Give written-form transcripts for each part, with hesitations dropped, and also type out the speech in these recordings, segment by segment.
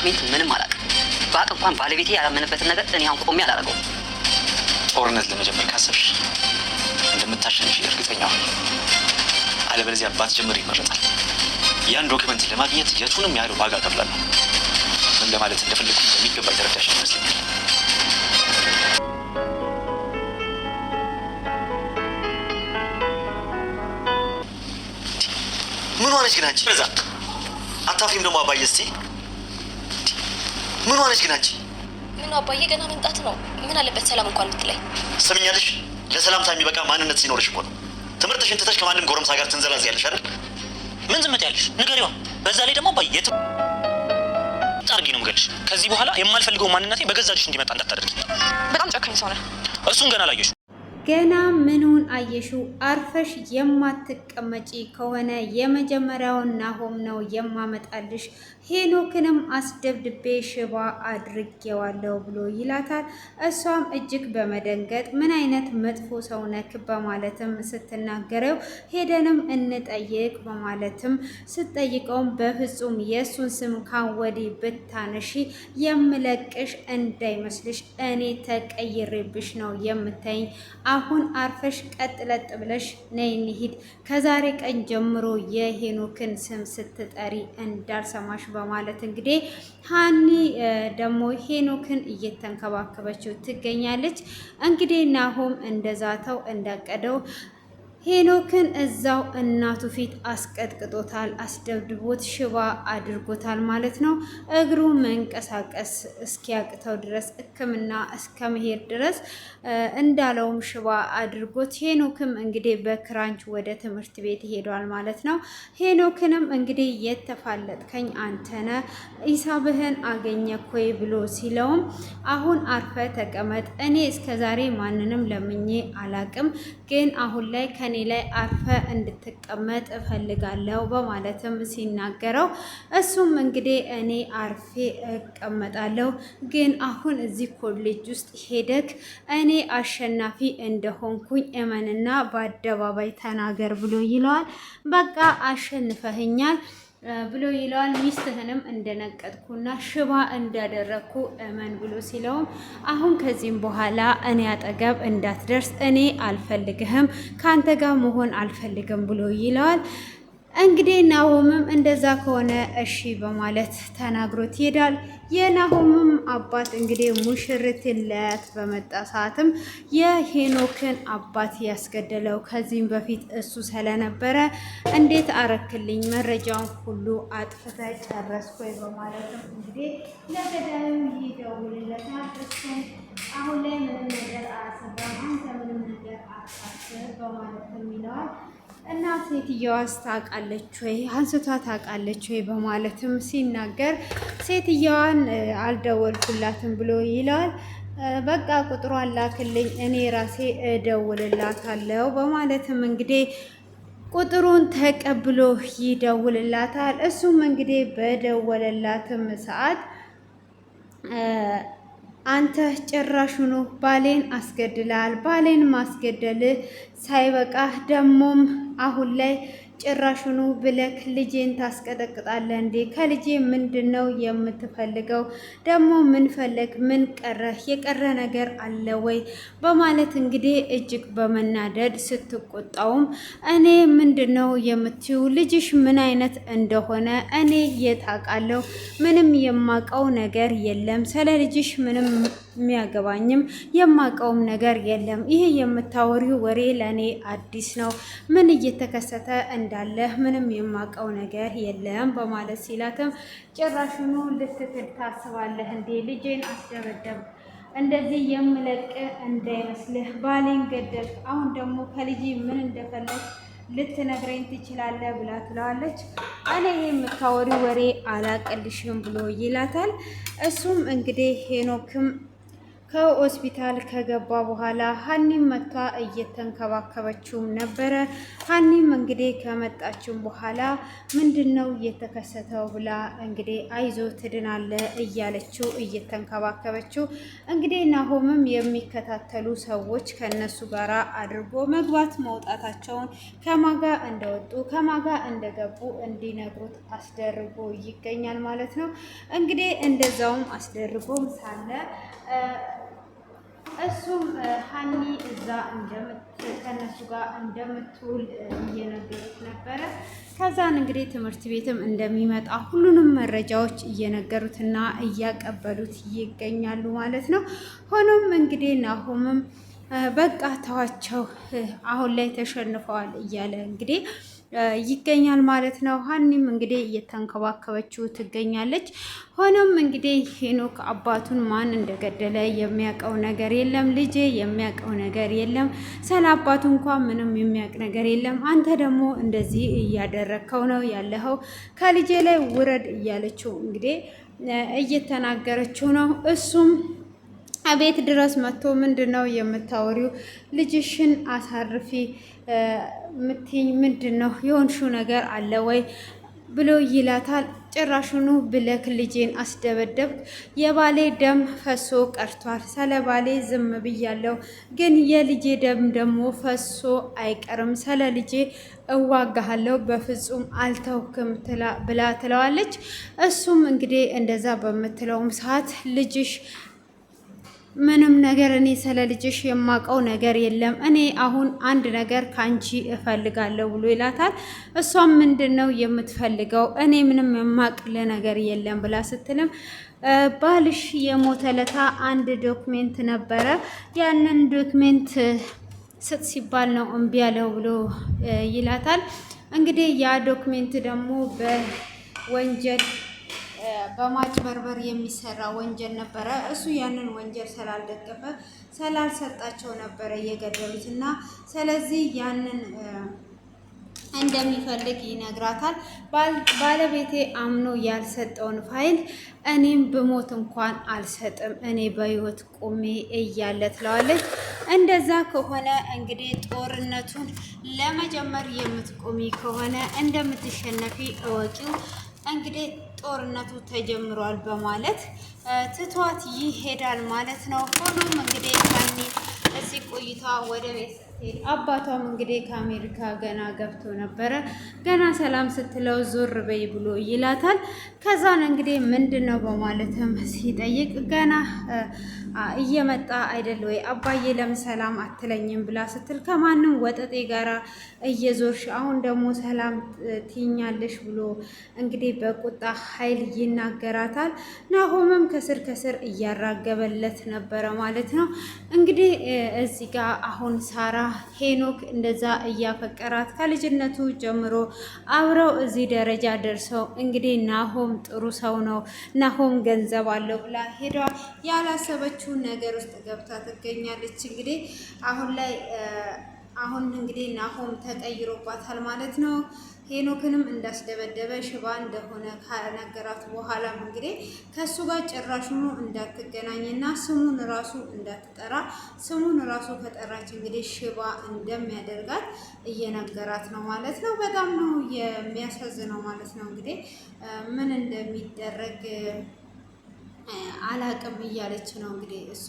ዶክሜንት ምንም አላውቅም። ባቅ እንኳን ባለቤቴ ያላመነበትን ነገር እኔ አሁን ቆሜ አላደርገውም። ጦርነት ለመጀመር ካሰብሽ እንደምታሸንፊ እርግጠኛ ነኝ። አለበለዚያ ባትጀምር ይመረጣል። ያን ዶክመንት ለማግኘት የቱንም ያህል ዋጋ እከፍላለሁ። ምን ለማለት እንደፈለኩ በሚገባ የተረዳሽ ይመስለኛል። ምን ሆነሽ ግን አንቺ? በዛ አታፍሪም ደግሞ አባዬ? እስቲ ምን ሆነሽ ግን አንቺ? ምን አባዬ ገና መምጣት ነው። ምን አለበት ሰላም እንኳን ብትለኝ። ሰምኛለሽ? ለሰላምታ የሚበቃ ማንነት ሲኖርሽ እኮ ነው። ትምህርትሽን ትተሽ ከማንም ጎረምሳ ጋር ትንዘላዝያለሽ አይደል? ምን ዝም ትያለሽ? ንገሪዋ። በዛ ላይ ደግሞ አባዬ አርጊ ነው የምገልሽ። ከዚህ በኋላ የማልፈልገው ማንነቴ በገዛ ልጅሽ እንዲመጣ እንዳታደርጊ። በጣም ጨካኝ ሰው ነህ። እሱን ገና አላየሽው። ገና ምኑን አየሽው? አርፈሽ የማትቀመጪ ከሆነ የመጀመሪያውን ናሆም ነው የማመጣልሽ። ሄኖክንም አስደብድቤ ሽባ አድርጌዋለሁ ብሎ ይላታል። እሷም እጅግ በመደንገጥ ምን አይነት መጥፎ ሰው ነክ በማለትም ስትናገረው ሄደንም እንጠይቅ በማለትም ስትጠይቀውም በፍጹም የእሱን ስም ካወዲ ብታነሺ የምለቅሽ እንዳይመስልሽ፣ እኔ ተቀይሬብሽ ነው የምታይኝ። አሁን አርፈሽ ቀጥለጥ ብለሽ ነይ እንሂድ። ከዛሬ ቀን ጀምሮ የሄኖክን ስም ስትጠሪ እንዳልሰማሽ በማለት እንግዲህ ሀኒ ደግሞ ሄኖክን እየተንከባከበችው ትገኛለች። እንግዲህ ናሆም እንደዛተው እንዳቀደው ሄኖክን እዛው እናቱ ፊት አስቀጥቅጦታል፣ አስደብድቦት ሽባ አድርጎታል ማለት ነው። እግሩ መንቀሳቀስ እስኪያቅተው ድረስ ሕክምና እስከ መሄድ ድረስ እንዳለውም ሽባ አድርጎት ሄኖክም እንግዲህ በክራንች ወደ ትምህርት ቤት ሄዷል ማለት ነው። ሄኖክንም እንግዲህ የተፋለጥከኝ አንተነ ሂሳብህን አገኘኮይ ብሎ ሲለውም አሁን አርፈ ተቀመጥ፣ እኔ እስከዛሬ ማንንም ለምኜ አላቅም፣ ግን አሁን ላይ ከኔ ላይ አርፈ እንድትቀመጥ እፈልጋለሁ በማለትም ሲናገረው እሱም እንግዲህ እኔ አርፌ እቀመጣለሁ፣ ግን አሁን እዚህ ኮሌጅ ውስጥ ሄደክ እኔ አሸናፊ እንደሆንኩኝ እመንና በአደባባይ ተናገር ብሎ ይለዋል። በቃ አሸንፈህኛል ብሎ ይለዋል። ሚስትህንም እንደነቀጥኩና ሽባ እንዳደረግኩ እመን ብሎ ሲለውም አሁን ከዚህም በኋላ እኔ አጠገብ እንዳትደርስ፣ እኔ አልፈልግህም፣ ከአንተ ጋር መሆን አልፈልግም ብሎ ይለዋል። እንግዲህ ናሆምም እንደዛ ከሆነ እሺ በማለት ተናግሮት ይሄዳል። የናሆምም አባት እንግዲህ ሙሽሪት ለት በመጣ ሰዓትም የሄኖክን አባት ያስገደለው ከዚህም በፊት እሱ ስለነበረ እንዴት አረክልኝ፣ መረጃውን ሁሉ አጥፍተ ጨረስኩ በማለትም እንግዲህ ለገዳዩ ይደውልለታል። እሱም አሁን ላይ ምንም ነገር አያሰራም፣ አንተ ምንም ነገር አታስብ በማለትም ይለዋል። እና ሴትየዋስ ታውቃለች ወይ አንስቷ ታውቃለች ወይ በማለትም ሲናገር ሴትየዋን አልደወልኩላትም ብሎ ይለዋል። በቃ ቁጥሯን ላክልኝ እኔ ራሴ እደውልላታለሁ በማለትም እንግዲህ ቁጥሩን ተቀብሎ ይደውልላታል። እሱም እንግዲህ በደወለላትም ሰዓት አንተ ጭራሹኑ ባሌን አስገድላል፣ ባሌን ማስገደል ሳይበቃህ ደሞም አሁን ላይ ጭራሹኑ ብለክ ልጄን ታስቀጠቅጣለህ እንዴ? ከልጄ ምንድን ነው የምትፈልገው? ደግሞ ምን ፈለግ? ምን ቀረህ? የቀረ ነገር አለ ወይ? በማለት እንግዲህ እጅግ በመናደድ ስትቆጣውም እኔ ምንድን ነው የምትዩ? ልጅሽ ምን አይነት እንደሆነ እኔ የት አውቃለሁ? ምንም የማውቀው ነገር የለም። ስለ ልጅሽ ምንም የሚያገባኝም የማውቀውም ነገር የለም። ይሄ የምታወሪው ወሬ ለእኔ አዲስ ነው። ምን እየተከሰተ እንዳለ ምንም የማውቀው ነገር የለም በማለት ሲላትም ጭራሹኑ ልትክድ ታስባለህ እንዴ? ልጄን አስደበደብ፣ እንደዚህ የምለቅ እንዳይመስልህ፣ ባሌን ገደል፣ አሁን ደግሞ ከልጄ ምን እንደፈለግ ልትነግረኝ ትችላለህ ብላ ትለዋለች። እኔ የምታወሪ ወሬ አላቀልሽም ብሎ ይላታል። እሱም እንግዲህ ሄኖክም ከሆስፒታል ከገባ በኋላ ሀኒም መጥቷ እየተንከባከበችውም ነበረ። ሀኒም እንግዲህ ከመጣችም በኋላ ምንድነው እየተከሰተው ብላ እንግዲህ አይዞ ትድናለ እያለችው እየተንከባከበችው እንግዲህ ናሆምም የሚከታተሉ ሰዎች ከነሱ ጋራ አድርጎ መግባት መውጣታቸውን ከማጋ እንደወጡ ከማጋ እንደገቡ እንዲነግሩት አስደርጎ ይገኛል ማለት ነው። እንግዲህ እንደዛውም አስደርጎም ሳለ እሱም ሀኒ እዛ ከነሱ ጋር እንደምትውል እየነገሩት ነበረ። ከዛን እንግዲህ ትምህርት ቤትም እንደሚመጣ ሁሉንም መረጃዎች እየነገሩትና እያቀበሉት ይገኛሉ ማለት ነው። ሆኖም እንግዲህ ናሆምም በቃ ተዋቸው አሁን ላይ ተሸንፈዋል እያለ እንግዲህ ይገኛል ማለት ነው። ሀኒም እንግዲህ እየተንከባከበችው ትገኛለች። ሆኖም እንግዲህ ሄኖክ አባቱን ማን እንደገደለ የሚያውቀው ነገር የለም። ልጄ የሚያውቀው ነገር የለም። ስለ አባቱ እንኳን ምንም የሚያውቅ ነገር የለም። አንተ ደግሞ እንደዚህ እያደረግከው ነው ያለኸው፣ ከልጄ ላይ ውረድ እያለችው እንግዲህ እየተናገረችው ነው። እሱም ቤት ድረስ መጥቶ ምንድን ነው የምታወሪው? ልጅሽን አሳርፊ ምትኝ ምንድን ነው የሆንሽው ነገር አለ ወይ ብሎ ይላታል። ጭራሹኑ ብለክ ልጄን አስደበደብክ፣ የባሌ ደም ፈሶ ቀርቷል። ስለ ባሌ ዝም ብያለሁ፣ ግን የልጄ ደም ደግሞ ፈሶ አይቀርም። ስለ ልጄ እዋጋሃለሁ፣ በፍጹም አልተውክም ብላ ትለዋለች። እሱም እንግዲህ እንደዛ በምትለውም ሰዓት ልጅሽ ምንም ነገር እኔ ስለ ልጅሽ የማውቀው ነገር የለም። እኔ አሁን አንድ ነገር ካንቺ እፈልጋለሁ ብሎ ይላታል። እሷም ምንድነው የምትፈልገው? እኔ ምንም የማቅለ ነገር የለም ብላ ስትልም ባልሽ የሞተለታ አንድ ዶክሜንት ነበረ፣ ያንን ዶክሜንት ስጥ ሲባል ነው እምቢ ያለው ብሎ ይላታል። እንግዲህ ያ ዶክሜንት ደግሞ በወንጀል በማጭበርበር የሚሰራ ወንጀል ነበረ። እሱ ያንን ወንጀል ስላልደገፈ ስላልሰጣቸው ነበረ የገደሉት እና ስለዚህ ያንን እንደሚፈልግ ይነግራታል። ባለቤቴ አምኖ ያልሰጠውን ፋይል እኔም ብሞት እንኳን አልሰጥም፣ እኔ በህይወት ቆሜ እያለ ትለዋለች። እንደዛ ከሆነ እንግዲህ ጦርነቱን ለመጀመር የምትቆሚ ከሆነ እንደምትሸነፊ እወቂው፣ እንግዲህ ጦርነቱ ተጀምሯል በማለት ትቷት ይሄዳል ማለት ነው። ሆኖም እንግዲህ ሀኒ እዚህ ቆይታ ወደ ቤት ስትሄድ አባቷም እንግዲህ ከአሜሪካ ገና ገብቶ ነበረ። ገና ሰላም ስትለው ዞር በይ ብሎ ይላታል። ከዛን እንግዲህ ምንድን ነው በማለትም ሲጠይቅ ገና እየመጣ አይደል ወይ አባዬ ለምን ሰላም አትለኝም ብላ ስትል ከማንም ወጠጤ ጋራ እየዞርሽ አሁን ደግሞ ሰላም ትኛለሽ ብሎ እንግዲህ በቁጣ ኃይል ይናገራታል። ናሆምም ከስር ከስር እያራገበለት ነበረ ማለት ነው። እንግዲህ እዚህ ጋር አሁን ሳራ ሄኖክ እንደዛ እያፈቀራት ከልጅነቱ ጀምሮ አብረው እዚህ ደረጃ ደርሰው እንግዲህ ናሆም ጥሩ ሰው ነው፣ ናሆም ገንዘብ አለው ብላ ሄዷ ያላሰበችው ነገር ውስጥ ገብታ ትገኛለች። እንግዲህ አሁን እንግዲህ ናሆም ተቀይሮባታል ማለት ነው። ሄኖክንም እንዳስደበደበ ሽባ እንደሆነ ከነገራት በኋላም እንግዲህ ከሱ ጋር ጭራሹኑ እንዳትገናኝና ስሙን ራሱ እንዳትጠራ፣ ስሙን ራሱ ከጠራች እንግዲህ ሽባ እንደሚያደርጋት እየነገራት ነው ማለት ነው። በጣም ነው የሚያሳዝነው ማለት ነው። እንግዲህ ምን እንደሚደረግ አላቅም እያለች ነው እንግዲህ እሷ።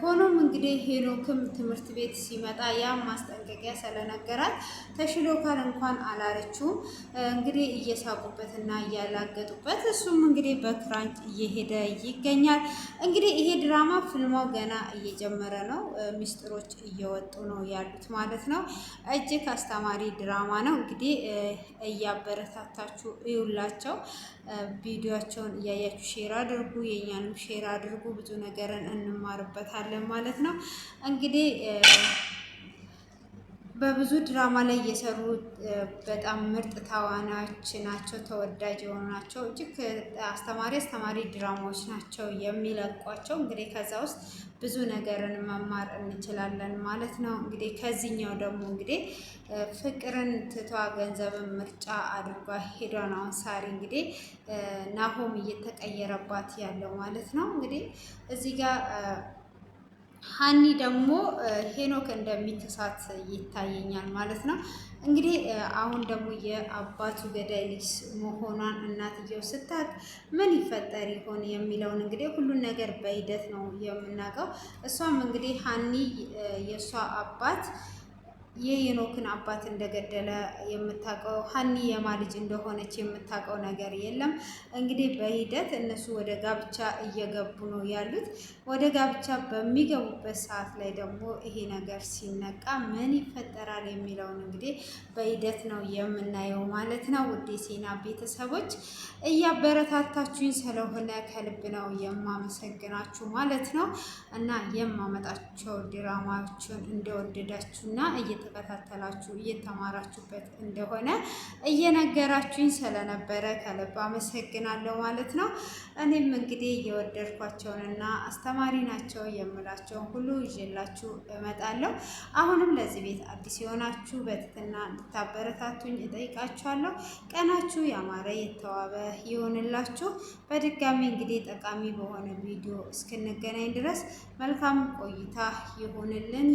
ሆኖም እንግዲህ ሄኖክም ትምህርት ቤት ሲመጣ ያም ማስጠንቀቂያ ስለነገራት ተሽሎካል እንኳን አላለችውም። እንግዲህ እየሳቁበትና እያላገጡበት እሱም እንግዲህ በክራንች እየሄደ ይገኛል። እንግዲህ ይሄ ድራማ ፊልማው ገና እየጀመረ ነው። ሚስጥሮች እየወጡ ነው ያሉት ማለት ነው። እጅግ አስተማሪ ድራማ ነው። እንግዲህ እያበረታታችሁ እዩላቸው። ቪዲዮቸውን እያያችሁ ሼር አድርጉ፣ የኛንም ሼር አድርጉ። ብዙ ነገርን እንማርበታለን ማለት ነው። እንግዲህ በብዙ ድራማ ላይ የሰሩ በጣም ምርጥ ተዋናዮች ናቸው። ተወዳጅ የሆኑ ናቸው። እጅግ አስተማሪ ድራማዎች ናቸው የሚለቋቸው። እንግዲህ ከዛ ውስጥ ብዙ ነገርን መማር እንችላለን ማለት ነው። እንግዲህ ከዚህኛው ደግሞ እንግዲህ ፍቅርን ትቷ ገንዘብን ምርጫ አድርጓ ሄዷን አሁን ሳሪ እንግዲህ ናሆም እየተቀየረባት ያለው ማለት ነው። እንግዲህ እዚህ ጋር ሀኒ ደግሞ ሄኖክ እንደሚክሳት ይታየኛል ማለት ነው። እንግዲህ አሁን ደግሞ የአባቱ ገዳይ ልጅ መሆኗን እናትየው ስታውቅ ምን ይፈጠር ይሆን የሚለውን እንግዲህ ሁሉን ነገር በሂደት ነው የምናውቀው። እሷም እንግዲህ ሀኒ የእሷ አባት የሄኖክን አባት እንደገደለ የምታውቀው ሀኒ የማ ልጅ እንደሆነች የምታውቀው ነገር የለም። እንግዲህ በሂደት እነሱ ወደ ጋብቻ እየገቡ ነው ያሉት። ወደ ጋብቻ በሚገቡበት ሰዓት ላይ ደግሞ ይሄ ነገር ሲነቃ ምን ይፈጠራል የሚለውን እንግዲህ በሂደት ነው የምናየው ማለት ነው። ውድ የሴና ቤተሰቦች እያበረታታችሁኝ ስለሆነ ከልብ ነው የማመሰግናችሁ ማለት ነው እና የማመጣቸው ድራማዎችን እንደወደዳችሁና እየተከታተላችሁ እየተማራችሁበት እንደሆነ እየነገራችሁኝ ስለነበረ ከልብ አመሰግናለሁ ማለት ነው። እኔም እንግዲህ የወደድኳቸውንና አስተማሪ ናቸው የምላቸውን ሁሉ ይዤላችሁ እመጣለሁ። አሁንም ለዚህ ቤት አዲስ የሆናችሁ በትህትና እንድታበረታቱኝ እጠይቃችኋለሁ። ቀናችሁ ያማረ የተዋበ ይሆንላችሁ። በድጋሚ እንግዲህ ጠቃሚ በሆነ ቪዲዮ እስክንገናኝ ድረስ መልካም ቆይታ ይሁንልን።